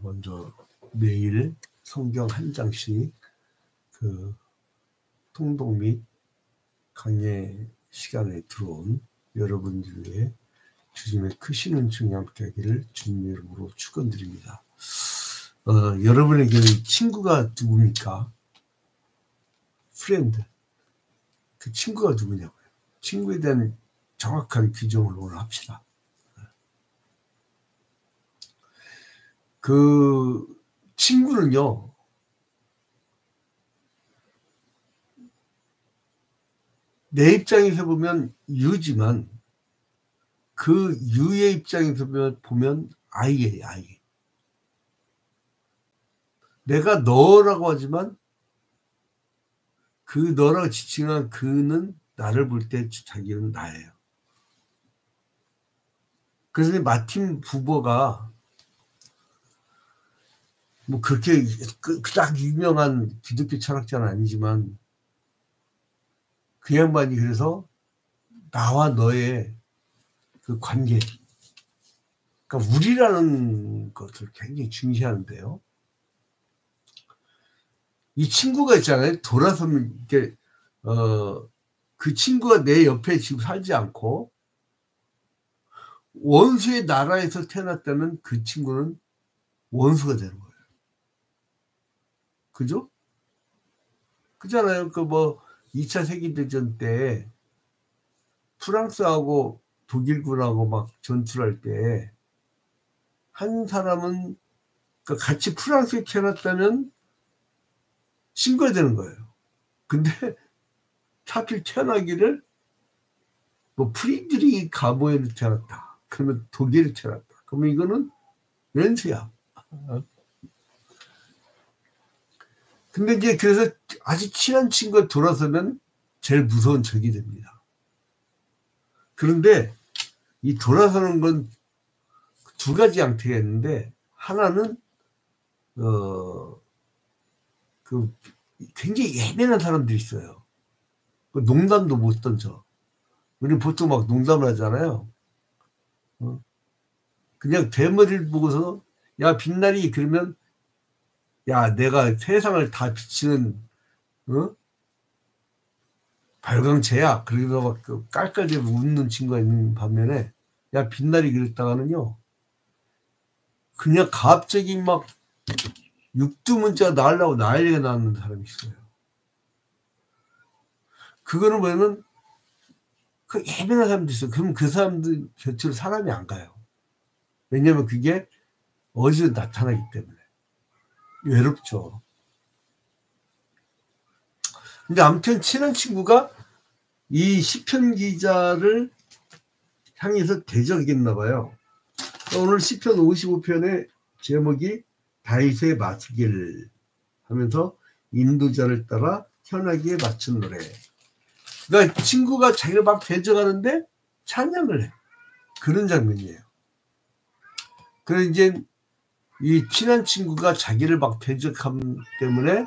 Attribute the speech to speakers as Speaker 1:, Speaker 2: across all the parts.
Speaker 1: 먼저 매일 성경 한 장씩 그 통독 및 강의 시간에 들어온 여러분들의 주님의 크신 은총이 함께하기를 주님의 이름으로 축원드립니다. 여러분에게 친구가 누굽니까? 프렌드. 그 친구가 누구냐고요. 친구에 대한 정확한 규정을 오늘 합시다. 그 친구는요, 내 입장에서 보면 유지만 그 유의 입장에서 보면 아이예요, 아이. 내가 너라고 하지만 그 너라고 지칭한 그는 나를 볼 때 자기는 나예요. 그래서 마틴 부버가 뭐 그렇게 그닥 유명한 기독교 철학자는 아니지만 그 양반이 그래서 나와 너의 그 관계, 그러니까 우리라는 것을 굉장히 중시하는데요. 이 친구가 있잖아요. 돌아서면 이렇게 그 친구가 내 옆에 지금 살지 않고 원수의 나라에서 태어났다면 그 친구는 원수가 되는 거예요. 그죠? 그잖아요. 그 뭐 2차 세계대전 때 프랑스하고 독일군하고 막 전투할 때 한 사람은 같이 프랑스에 태어났다면 신고해야 되는 거예요. 근데 하필 태어나기를 뭐 프리드리히 가보에 태어났다. 그러면 독일에 태어났다. 그러면 이거는 왼수야. 근데 이제 그래서 아주 친한 친구가 돌아서면 제일 무서운 적이 됩니다. 그런데 이 돌아서는 건 두 가지 형태가 있는데, 하나는 그 굉장히 예민한 사람들이 있어요. 농담도 못 던져. 우리 보통 막 농담을 하잖아요. 그냥 대머리를 보고서 야 빛나리 그러면 야 내가 세상을 다 비치는 발광체야. 그래서 막 그 깔깔대고 웃는 친구가 있는 반면에 야 빛나리 그랬다가는요 그냥 갑자기 막 육두문자 나으려고 난리가 나는 사람이 있어요. 그거는 뭐냐면 그 예민한 사람도 있어요. 그럼 그 사람들 곁으로 사람이 안 가요. 왜냐면 그게 어디서 나타나기 때문에. 외롭죠. 근데 아무튼 친한 친구가 이 시편 기자를 향해서 대적했나 봐요. 오늘 시편 55편의 제목이 다윗의 맞길 하면서 인도자를 따라 현하기에 맞춘 노래. 그러니까 친구가 자기를 막 대적하는데 찬양을 해. 그런 장면이에요. 그래서 이제 이 친한 친구가 자기를 막 대적함 때문에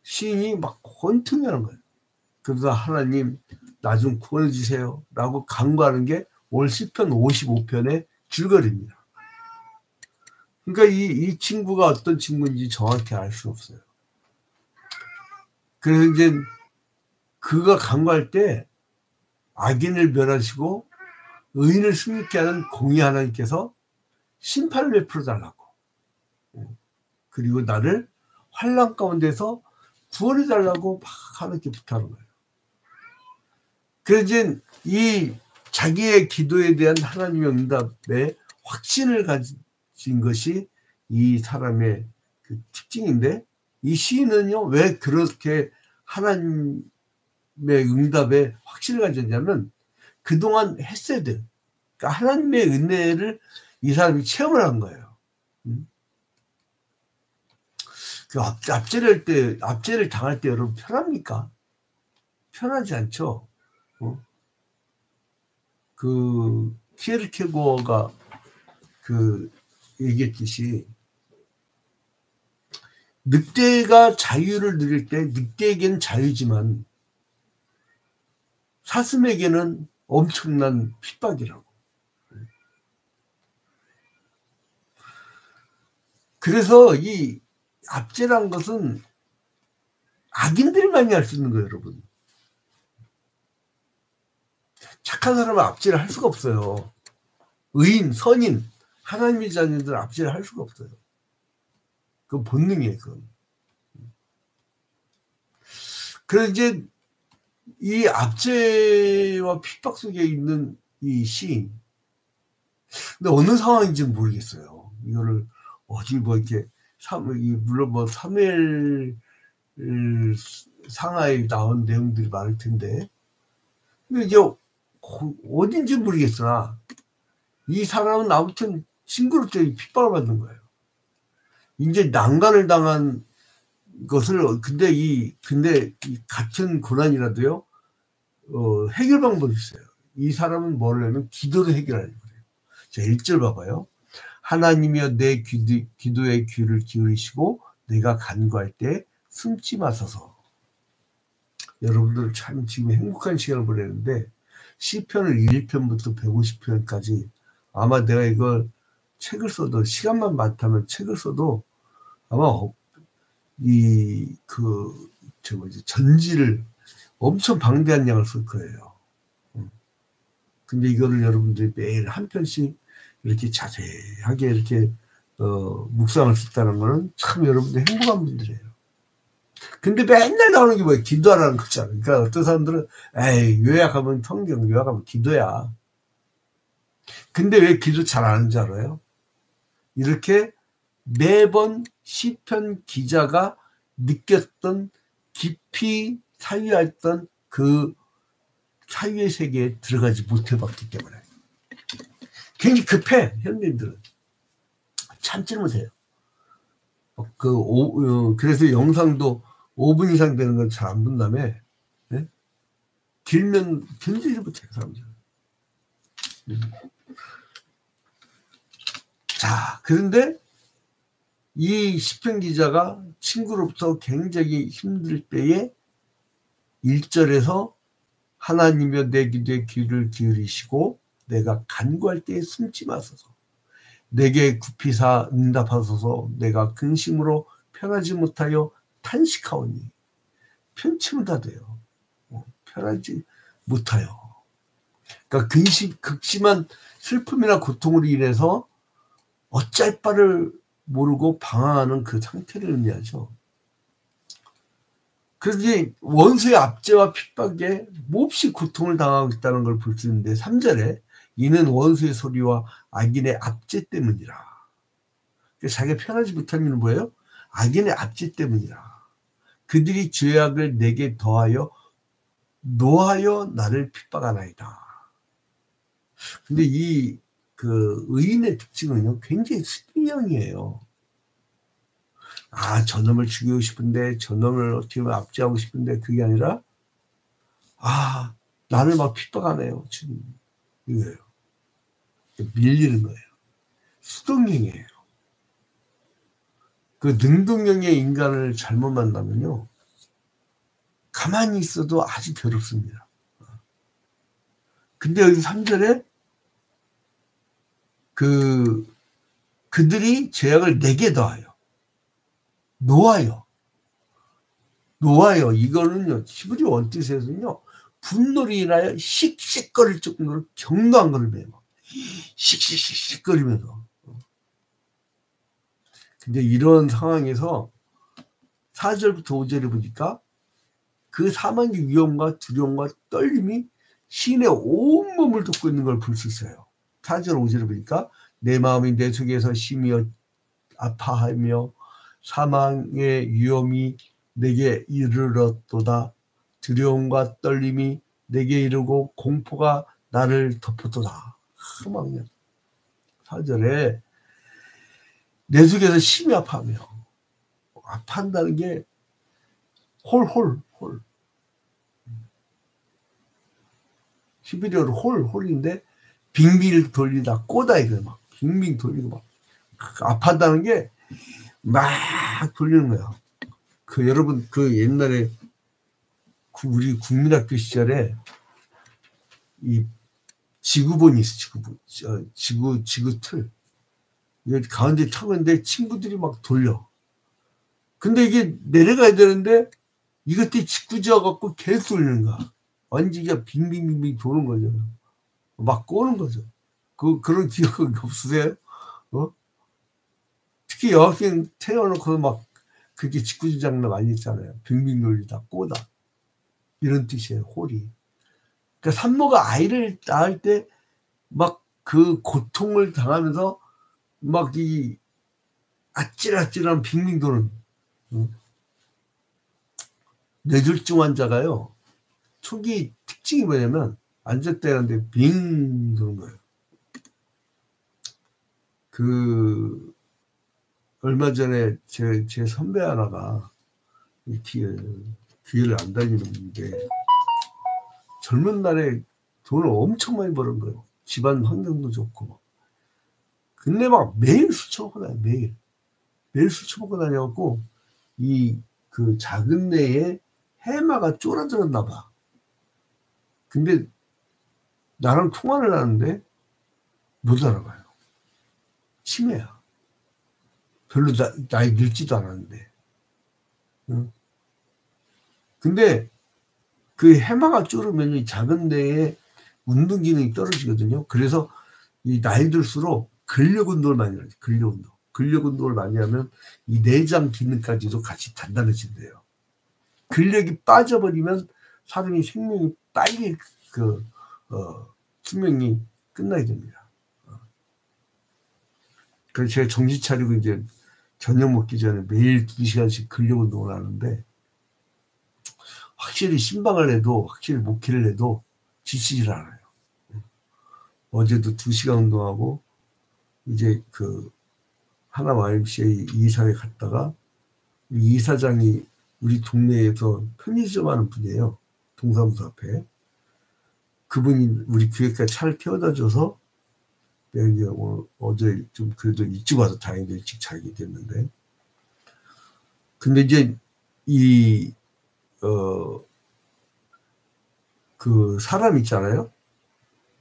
Speaker 1: 시인이 막 혼통하는 거예요. 그래서 하나님 나 좀 구원해주세요 라고 간구하는 게 오늘 시편 55편의 줄거리입니다. 그러니까 이 친구가 어떤 친구인지 정확히 알 수 없어요. 그래서 이제 그가 간구할 때 악인을 멸하시고 의인을 승리케 하는 공의 하나님께서 심판을 베풀어 달라고, 그리고 나를 환난 가운데서 구원해 달라고 막 하나님께 부탁하는 거예요. 그래서 이제 이 자기의 기도에 대한 하나님의 응답에 확신을 가진 것이 이 사람의 그 특징인데, 이 시인은요 왜 그렇게 하나님의 응답에 확신을 가졌냐면 그동안 헤세드, 그러니까 하나님의 은혜를 이 사람이 체험을 한 거예요. 그 압제를 당할 때 여러분 편합니까? 편하지 않죠. 그 키에르케고어가 그 얘기했듯이 늑대가 자유를 누릴 때 늑대에게는 자유지만 사슴에게는 엄청난 핍박이라고. 그래서 이 압제란 것은 악인들만이 할 수 있는 거예요, 여러분. 착한 사람은 압제를 할 수가 없어요. 의인, 선인, 하나님의 자녀들은 압제를 할 수가 없어요. 그건 본능이에요, 그건. 그래서 이제 이 압제와 핍박 속에 있는 이 시인. 근데 어느 상황인지는 모르겠어요. 이거를 어디 뭐 이렇게 물론 뭐 사무엘 상하에 나온 내용들이 많을 텐데, 근데 이제 어딘지 모르겠으나 이 사람은 아무튼 징그럽게 핍박을 받는 거예요. 이제 난간을 당한 것을 근데 이 같은 고난이라도요 해결 방법이 있어요. 이 사람은 뭘 하면 기도로 해결하는 거예요. 자, 1절 봐봐요. 하나님이여 내 기도에 귀를 기울이시고 내가 간구할 때 숨지 마소서. 여러분들 참 지금 행복한 시간을 보내는데 시편을 1편부터 150편까지 아마 내가 이걸 책을 써도 시간만 많다면 책을 써도 아마 전지를 엄청 방대한 양을 쓸 거예요. 근데 이거를 여러분들이 매일 한 편씩 이렇게 자세하게 이렇게 묵상을 썼다는 거는 참 여러분들 행복한 분들이에요. 근데 맨날 나오는 게 뭐예요? 기도하라는 거잖아요. 그러니까 어떤 사람들은 에이 요약하면 성경, 요약하면 기도야. 근데 왜 기도 잘 안 하는 줄 알아요? 이렇게 매번 시편 기자가 느꼈던 깊이 사유했던 그 사유의 세계에 들어가지 못해봤기 때문에 굉장히 급해. 현대인들은 참지를 못해요. 그래서 영상도 5분 이상 되는 건 잘 안 본다며. 네? 길면 견디지 못해요, 사람들은. 자, 그런데 이 시편 기자가 친구로부터 굉장히 힘들 때에 1절에서 하나님이여 내 기도에 귀를 기울이시고 내가 간구할 때에 숨지 마소서. 내게 굽히사 응답하소서. 내가 근심으로 편하지 못하여 탄식하오니. 편치면 다 돼요. 편하지 못하여. 그러니까 극심한 슬픔이나 고통으로 인해서 어쩔 바를 모르고 방황하는 그 상태를 의미하죠. 그래서 이제 원수의 압제와 핍박에 몹시 고통을 당하고 있다는 걸 볼 수 있는데 3절에 이는 원수의 소리와 악인의 압제 때문이라. 자기가 편하지 못한 이유는 뭐예요? 악인의 압제 때문이라. 그들이 죄악을 내게 더하여 노하여 나를 핍박하나이다. 근데 이 의인의 특징은요 굉장히 수비형이에요. 저놈을 죽이고 싶은데 저놈을 어떻게 보면 압제하고 싶은데 그게 아니라 나를 막 핍박하네요 지금. 이거예요. 밀리는 거예요. 수동형이에요. 그 능동형의 인간을 잘못 만나면요 가만히 있어도 아주 괴롭습니다. 근데 여기 3절에 그들이 죄악을 내게 더하여 노하여 이거는요 히브리 원뜻에서는요 분노로 인하여 씩씩거릴 정도로 격노한 걸 매요. 씩씩거리면서. 근데 이런 상황에서 4절부터 5절에 보니까 그 사망의 위험과 두려움과 떨림이 시인의 온몸을 덮고 있는 걸 볼 수 있어요. 4절 5절에 보니까 내 마음이 내 속에서 심히 아파하며 사망의 위험이 내게 이르렀도다. 두려움과 떨림이 내게 이르고 공포가 나를 덮었도다. 막냐. 4절에 내 속에서 심히 아파하며 아파한다는 게 홀 히브리어로 홀인데 빙빙 돌리다 꼬다 이거 막 빙빙 돌리고 막 아파한다는 게 막 돌리는 거야. 여러분 옛날에 우리 국민학교 시절에 이 지구본이 있어. 지구틀. 이게 가운데 타고있는데 친구들이 막 돌려. 근데 이게 내려가야 되는데 이것들이 짓궂어 갖고 계속 돌리는 거야. 완전히 빙빙빙빙 도는 거죠. 막 꼬는 거죠. 그런 기억 없으세요? 어? 특히 여학생 태어놓고 막 그렇게 짓궂은 장면 많이 있잖아요. 빙빙 돌리다 꼬다 이런 뜻이에요. 홀이. 그러니까 산모가 아이를 낳을 때 막 그 고통을 당하면서 막 이 아찔아찔한 빙빙 도는 뇌졸중 환자가요. 초기 특징이 뭐냐면 앉았다는데 빙 도는 거예요. 그 얼마 전에 제 선배 하나가 귀를 안 다니는데 젊은 날에 돈을 엄청 많이 버는 거예요. 집안 환경도 좋고. 근데 막 매일 술 처먹고 다녀요. 매일 술 처먹고 다녀갖고 그 작은 뇌에 해마가 쫄아들었나 봐. 근데 나랑 통화를 하는데 못 알아봐요. 치매야. 별로 나이 늙지도 않았는데. 응? 근데 그 해마가 쫄으면 이 작은 뇌에 운동 기능이 떨어지거든요. 그래서 이 나이 들수록 근력 운동을 많이 하죠. 근력 운동을 많이 하면 이 내장 기능까지도 같이 단단해진대요. 근력이 빠져버리면 사람이 생명이 빨리 수명이 끝나게 됩니다. 그래서 제가 정신 차리고 이제 저녁 먹기 전에 매일 2시간씩 근력 운동을 하는데 확실히 신방을 해도 확실히 목회를 해도 지치질 않아요. 어제도 2시간 운동하고 이제 그 하남 YMCA 이사회 갔다가 이사장이 우리 동네에서 편의점 하는 분이에요. 동사무소 앞에. 그분이 우리 교회까지 차를 태워다 줘서 이제 어제 좀 그래도 일찍 와서 다행히도 일찍 자게 됐는데. 근데 이제 그 사람 있잖아요.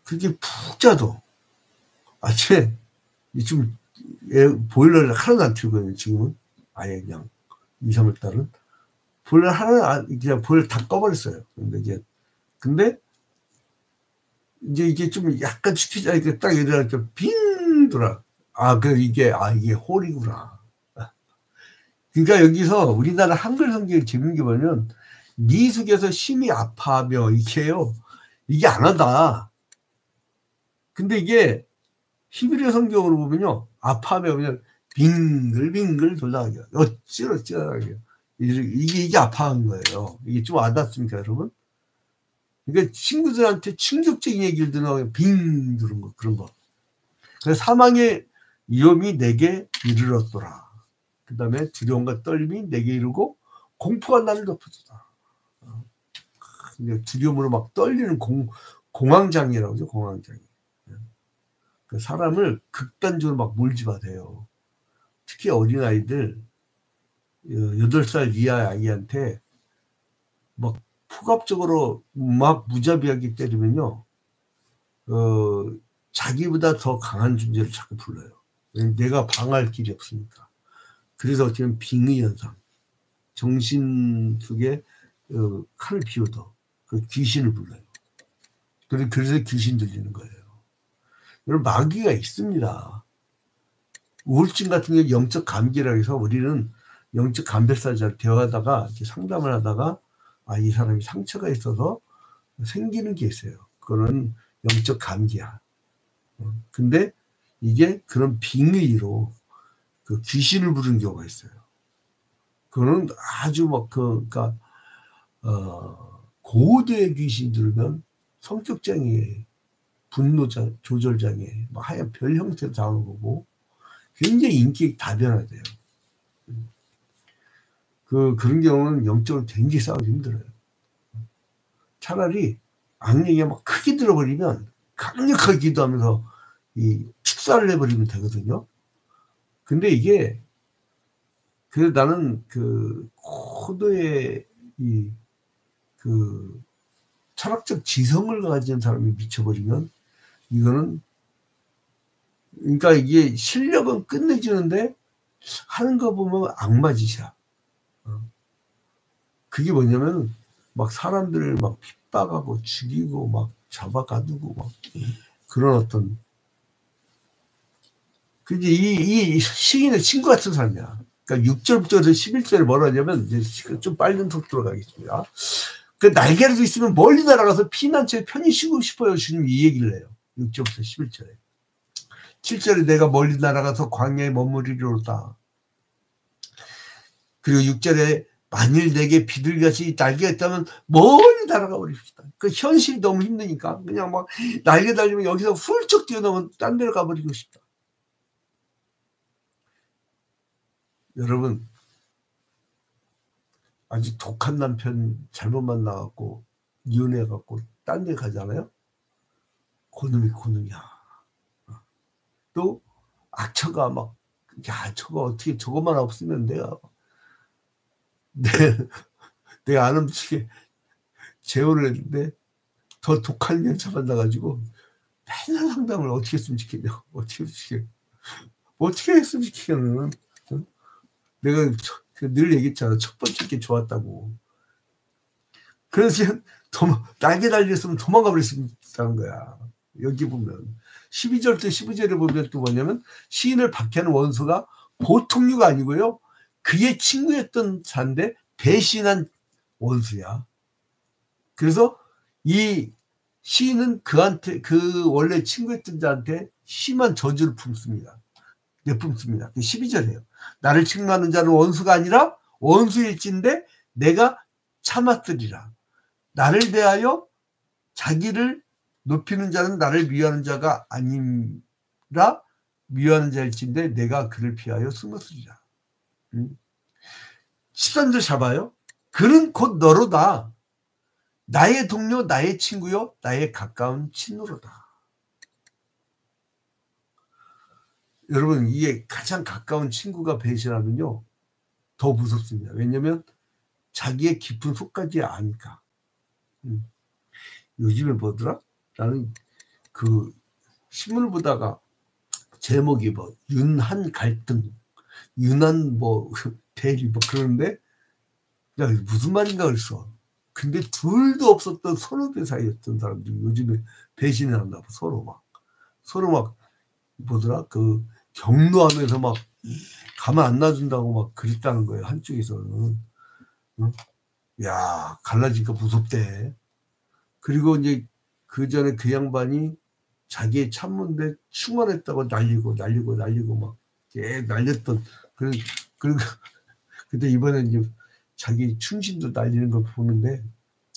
Speaker 1: 그렇게 푹 자도 아침에 좀 보일러를 하나도 안 틀거든요. 지금은 아예 그냥 2, 3월 달은 보일러 하나 그냥 보일러 다 꺼버렸어요. 근데 이제 이게 좀 약간 치키자 이렇게 딱 일어나니까 빙 돌아. 이게 홀이구나. 그러니까 여기서 우리나라 한글 성경이 재밌는 게 뭐냐면 미숙에서 심히 아파하며 이게요. 이게 안 하다. 근데 이게 히브리 성경으로 보면요. 아파하며 그냥 빙글빙글 돌아가게. 어찌어찌하게. 이게 아파한 거예요. 이게 좀 와닿습니까, 여러분? 그러니까 친구들한테 충격적인 얘기를 들으면 빙 두는 거, 그런 거. 그래서 사망의 위험이 내게 이르렀더라. 그 다음에 두려움과 떨림이 내게 이르고 공포가 나를 덮어주다. 두려움으로 막 떨리는 공황장애라고 하죠, 공황장애. 그 사람을 극단적으로 막 몰집하대요. 특히 어린아이들, 8살 이하 아이한테 막 폭압적으로 막 무자비하게 때리면요, 자기보다 더 강한 존재를 자꾸 불러요. 내가 방어할 길이 없으니까. 그래서 어쩌면 빙의 현상, 정신 속에 칼을 비워도 그 귀신을 불러요. 그래서 귀신 들리는 거예요. 여러분, 마귀가 있습니다. 우울증 같은 게 영적 감기라고 해서 우리는 영적 감별사자 대화하다가 상담을 하다가 이 사람이 상처가 있어서 생기는 게 있어요. 그거는 영적 감기야. 근데 이게 그런 빙의로 그 귀신을 부르는 경우가 있어요. 그거는 아주 그러니까 고도의 귀신 들으면 성격장애, 조절장애, 하얀 별 형태로 나오는 거고 굉장히 인격이 다변화돼요. 그런 경우는 영적으로 굉장히 싸우기 힘들어요. 차라리 악령이 막 크게 들어버리면 강력하게 기도하면서 축사를 해버리면 되거든요. 근데 이게 나는 고도의 철학적 지성을 가진 사람이 미쳐버리면 이거는 그러니까 이게 실력은 끝내주는데 하는 거 보면 악마짓이야. 그게 뭐냐면 막 사람들을 막 핍박하고 죽이고 막 잡아가두고 막 그런 어떤 그게 이 시인의 친구 같은 사람이야. 그러니까 6절부터 11절에 뭐라 하냐면 이제 좀 빠른 속도로 가겠습니다. 그 날개라도 있으면 멀리 날아가서 피난처에 편히 쉬고 싶어요. 주님 이 얘기를 해요. 6절부터 11절에. 7절에 내가 멀리 날아가서 광야에 머무리리로다. 그리고 6절에 만일 내게 비둘기같이 날개가 있다면 멀리 날아가 버립시다. 그 현실이 너무 힘드니까 그냥 막 날개 달리면 여기서 훌쩍 뛰어넘으면 딴 데로 가버리고 싶다. 여러분 아주 독한 남편 잘못 만나갖고 이혼해갖고 딴 데 가잖아요. 고놈이야. 또 악처가 막 야 저거 어떻게 저것만 없으면 내가 안 움직이게 재혼을 했는데 더 독한 여자 만나가지고 맨날 상담을 어떻게 했으면 좋겠냐. 어떻게 했으면 좋겠냐는 내가 늘 얘기했잖아. 첫 번째 게 좋았다고. 그래서 날개 달렸으면 도망가 버렸다는 거야. 여기 보면 12절 때 15절에 보면 또 뭐냐면 시인을 박해하는 원수가 보통류가 아니고요. 그의 친구였던 자인데 배신한 원수야. 그래서 이 시인은 그한테 그 원래 친구였던 자한테 심한 저주를 품습니다. 내뿜습니다. 12절이에요. 나를 책망하는 자는 원수가 아니라 원수일진데 내가 참았으리라. 나를 대하여 자기를 높이는 자는 나를 미워하는 자가 아니라 미워하는 자일진데 내가 그를 피하여 숨었으리라. 13절 잡아요. 그는 곧 너로다. 나의 동료, 나의 친구요, 나의 가까운 친구로다. 여러분 이게 가장 가까운 친구가 배신하면요 더 무섭습니다. 왜냐하면 자기의 깊은 속까지 아니까. 요즘에 뭐더라? 나는 그 신문을 보다가 제목이 뭐 윤한 갈등, 윤한 뭐 대리 뭐 그러는데 야 무슨 말인가 그랬어. 근데 둘도 없었던 선후배 사이였던 사람들이 요즘에 배신을 한다. 서로 막 뭐더라 그 경로하면서 막 가만 안 놔준다고 막 그랬다는 거예요. 한쪽에서는. 응? 야 갈라지니까 무섭대. 그리고 이제 그 전에 그 양반이 자기의 참모인데 충원했다고 날리고 막 날렸던 그리고 근데 이번에 이제 자기 충신도 날리는 걸 보는데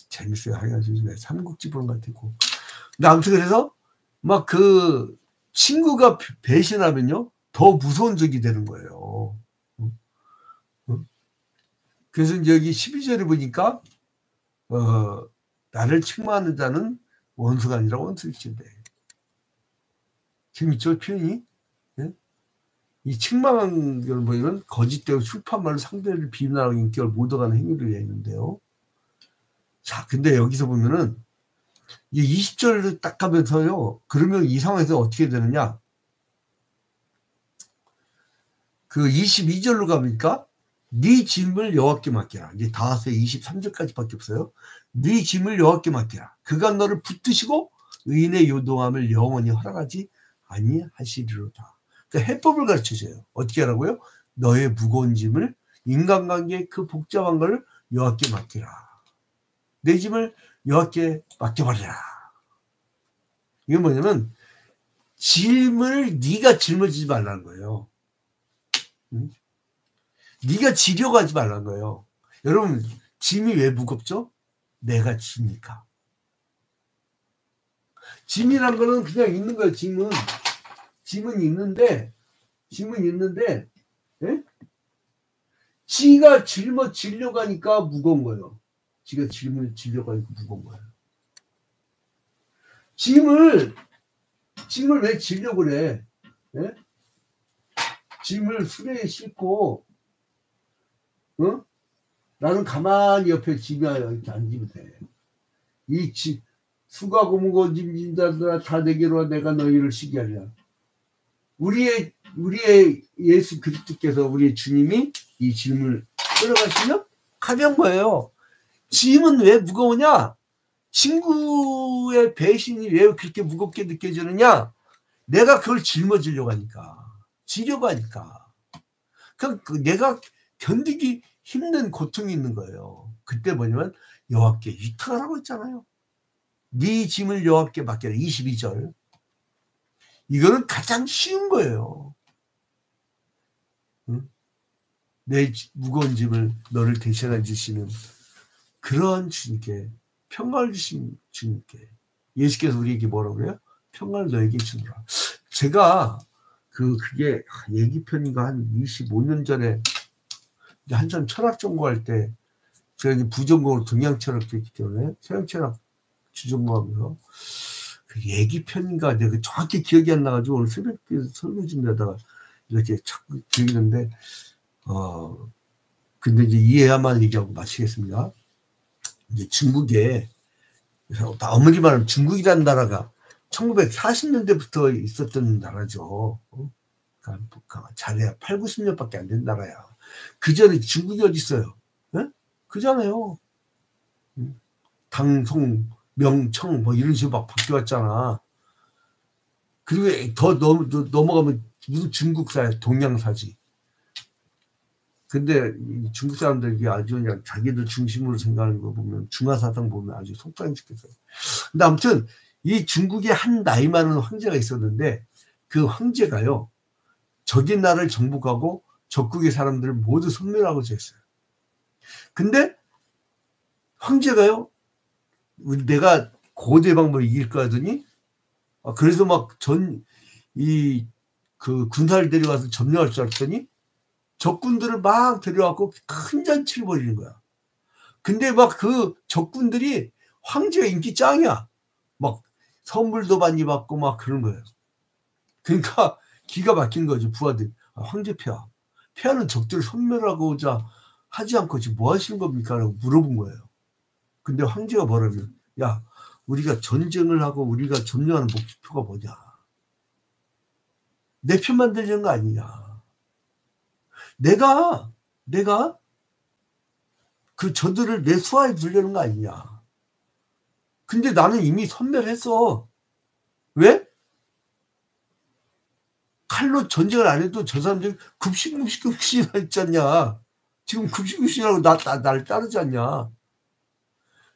Speaker 1: 재밌어요. 하여간 삼국지 보는 것 같고. 근데 아무튼 그래서 막 그 친구가 배신하면요 더 무서운 적이 되는 거예요. 그래서 이제 여기 12절에 보니까 나를 책망하는 자는 원수가 아니라 원수일진데. 재밌죠 표현이? 예? 이 책망한 걸 보면 거짓되고 출판 말로 상대를 비난하고 인격을 묻어가는 행위를 했는데요. 자, 근데 여기서 보면은 이 20절을 딱 가면서요. 그러면 이 상황에서 어떻게 되느냐? 그 22절로 가니까 네 짐을 여호와께 맡겨라. 이제 다 왔어요. 23절까지밖에 없어요. 네 짐을 여호와께 맡겨라. 그가 너를 붙드시고 의인의 요동함을 영원히 허락하지 아니하시리로다. 그러니까 해법을 가르쳐줘요. 어떻게 하라고요? 너의 무거운 짐을 인간관계의 그 복잡한 걸 여호와께 맡기라. 내 짐을 여호와께 맡겨버리라. 이게 뭐냐면 짐을 네가 짊어지지 말라는 거예요. 네가 지려고 하지 말라는 거예요. 여러분 짐이 왜 무겁죠? 내가 지니까. 짐이란 거는 그냥 있는 거예요. 짐은 있는데 예? 지가 짊어지려고 하니까 무거운 거예요. 지가 짊어지려고 하니까 무거운 거예요. 짐을 왜 지려고 그래? 예? 짐을 수레에 싣고 나는 가만히 옆에 짐에 이렇게 앉으면 돼. 수고하고 무거운 짐 진자들아 다 내게로 와 내가 너희를 쉬게 하리라. 우리의 예수 그리스도께서 우리의 주님이 이 짐을 끌어가시면 가벼운 거예요. 짐은 왜 무거우냐? 친구의 배신이 왜 그렇게 무겁게 느껴지느냐? 내가 그걸 짊어지려고 하니까. 지려고 하니까. 내가 견디기 힘든 고통이 있는 거예요. 그때 뭐냐면 여호와께 위탁하라고 했잖아요. 네 짐을 여호와께 맡겨라. 22절. 이거는 가장 쉬운 거예요. 응? 내 무거운 짐을 너를 대신해 주시는 그런 주님께, 평강을 주신 주님께, 예수께서 우리에게 뭐라고 그래요? 평강을 너에게 주노라. 제가 그게 예기편인가 한 25년 전에 한참 철학 전공할 때, 제가 이제 부전공으로 동양철학도 했기 때문에 서양철학 주전공하면서 그 예기편인가 내가 정확히 기억이 안 나가지고 오늘 새벽에 설교 준비하다가 이렇게 자꾸 기억이 나는데, 근데 이제 이해야만 얘기하고 마치겠습니다. 이제 중국에, 아무리 말하면 중국이라는 나라가 1940년대부터 있었던 나라죠. 그러니까 잘해야 8, 90년밖에 안 된 나라야. 그 전에 중국이 어디 있어요? 네? 그잖아요. 당송, 명청 뭐 이런 식으로 막 바뀌었잖아. 그리고 더 넘어가면 무슨 중국사야, 동양사지. 근데 중국 사람들이 아주 그냥 자기들 중심으로 생각하는 거 보면, 중화사상 보면 아주 속상해 죽겠어요. 근데 아무튼 이 중국에 한 나이 많은 황제가 있었는데, 그 황제가요, 저기 나라를 정복하고 적국의 사람들을 모두 섬멸하고자 했어요. 근데 황제가요, 내가 고대 방법을 이길 거 하더니, 그래서 막 그 군사를 데려가서 점령할 줄 알았더니 적군들을 막 데려와갖고 큰 잔치를 벌이는 거야. 근데 막 그 적군들이 황제가 인기 짱이야. 막 선물도 많이 받고 막 그런 거예요. 그러니까 기가 막힌 거죠, 부하들. 황제 폐하. 폐하는 적들을 섬멸하고자 하지 않고 지금 뭐 하시는 겁니까? 라고 물어본 거예요. 근데 황제가 뭐라면, 야, 우리가 전쟁을 하고 우리가 점령하는 목표가 뭐냐? 내 편 만들려는 거 아니냐? 내가 그 저들을 내 수하에 두려는 거 아니냐? 근데 나는 이미 선멸했어. 왜? 칼로 전쟁을 안 해도 저 사람들이 급식이나 했지 않냐? 지금 급식하고 나를 따르지 않냐?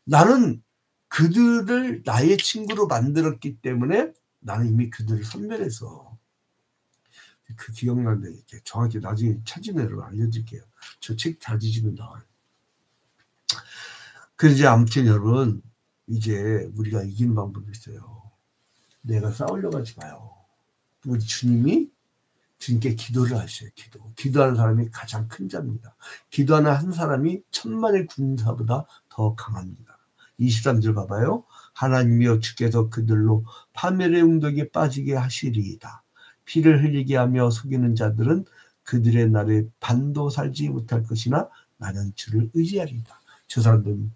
Speaker 1: 나는 그들을 나의 친구로 만들었기 때문에 나는 이미 그들을 선멸해서. 그 기억나는데 이렇게 정확히 나중에 찾으면 여러분 알려드릴게요. 저 책 다 뒤지면 나와요. 그래서 이제 아무튼 여러분, 이제 우리가 이기는 방법이 있어요. 내가 싸우려고 하지 마요. 우리 주님께 기도를 하셔요. 기도하는 사람이 가장 큰 자입니다. 기도하는 한 사람이 천만의 군사보다 더 강합니다. 23절 봐봐요. 하나님이여 주께서 그들로 파멸의 응덕에 빠지게 하시리이다. 피를 흘리게 하며 속이는 자들은 그들의 날에 반도 살지 못할 것이나 나는 주를 의지하리이다. 저 사람들은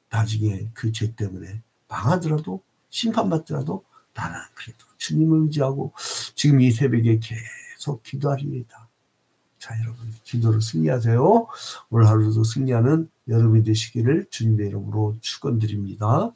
Speaker 1: 나중에 그 죄 때문에 망하더라도, 심판받더라도 나는 그래도 주님을 의지하고 지금 이 새벽에 계속 기도하리이다. 자, 여러분, 기도로 승리하세요. 오늘 하루도 승리하는 여러분이 되시기를 주님의 이름으로 축원드립니다.